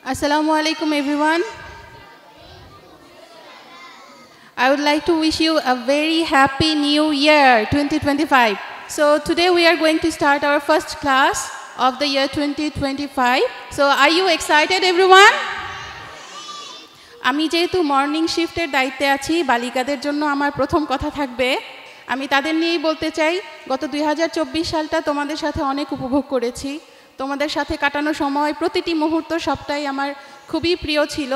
Assalamu alaikum everyone. I would like to wish you a very happy new year 2025. So today we are going to start our first class of the year 2025. So are you excited everyone? আমি যেহেতু morning শিফটের দায়িত্বে আছি বালিকাদের জন্য আমার প্রথম কথা থাকবে আমি তাদের নিয়েই বলতে চাই গত 2024 সালটা তোমাদের সাথে অনেক উপভোগ করেছি তোমাদের সাথে কাটানো সময় প্রতিটি মুহূর্ত সবটাই আমার খুবই প্রিয় ছিল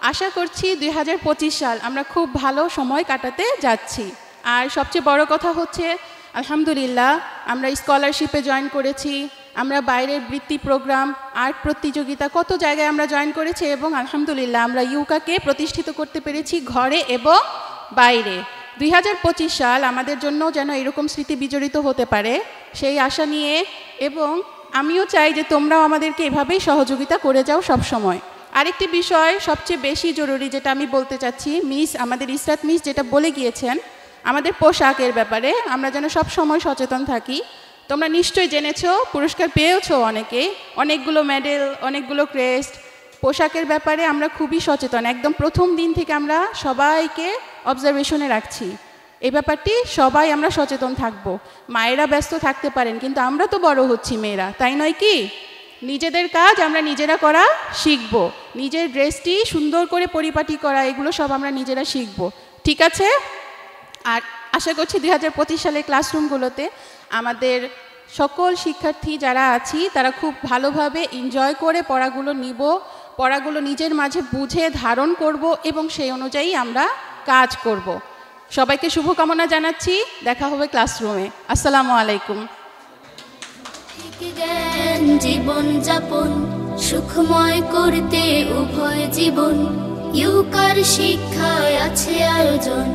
আশা করছি 2025 সাল আমরা খুব ভালো সময় কাটাতে যাচ্ছি আর সবচেয়ে বড় কথা হচ্ছে আলহামদুলিল্লাহ আমরা স্কলারশিপে জয়েন করেছি আমরা বাইরের বৃত্তি প্রোগ্রাম আর্ট প্রতিযোগিতা কত জায়গায় আমরা জয়েন করেছি এবং আলহামদুলিল্লাহ আমরা ইউকাকে প্রতিষ্ঠিত করতে পেরেছি ঘরে এবং বাইরে 2025 সাল আমাদের জন্য যেন এরকম স্মৃতি বিজড়িত হতে পারে সেই আশা নিয়ে এবং আমিও চাই যে তোমরাও আমাদেরকে এভাবেই সহযোগিতা করে যাও সব সময় আরেকটি বিষয় সবচেয়ে বেশি জরুরি যেটা আমি বলতে চাচ্ছি মিস আমাদের ইসরাত মিস যেটা বলে গিয়েছেন আমাদের পোশাকের ব্যাপারে আমরা যেন সব সময় সচেতন থাকি তোমরা নিশ্চয়ই জেনেছো পুরস্কার পেয়েছো অনেকগুলো মেডেল অনেকগুলো ক্রেস্ট পোশাকের ব্যাপারে আমরা খুবই সচেতন একদম প্রথম দিন থেকে আমরা সবাইকে অবজারভেশনে রাখছি এই ব্যাপারটি সবাই আমরা সচেতন থাকব মায়েরা ব্যস্ত থাকতে পারেন কিন্তু আমরা তো বড় হচ্ছি মেয়েরা তাই নয় কি নিজেদের কাজ আমরা নিজেরা করা শিখব নিজের ড্রেসটি সুন্দর করে পরিপাটি করা এগুলো সব আমরা নিজেরা শিখব ঠিক আছে আর আশা করছি 2025 সালের ক্লাসরুমগুলোতে আমাদের সকল শিক্ষার্থী যারা আছি তারা খুব ভালোভাবে এনজয় করে পড়াগুলো নিব পড়াগুলো নিজের মাঝে বুঝে ধারণ করব এবং সেই অনুযায়ী আমরা কাজ করব সবাইকে শুভকামনা জানাচ্ছি দেখা হবে ক্লাসরুমে আসসালামু আলাইকুম জীবন যাপন সুখময় করতে উভয় জীবন ইউকার শিক্ষায় আছে আয়োজন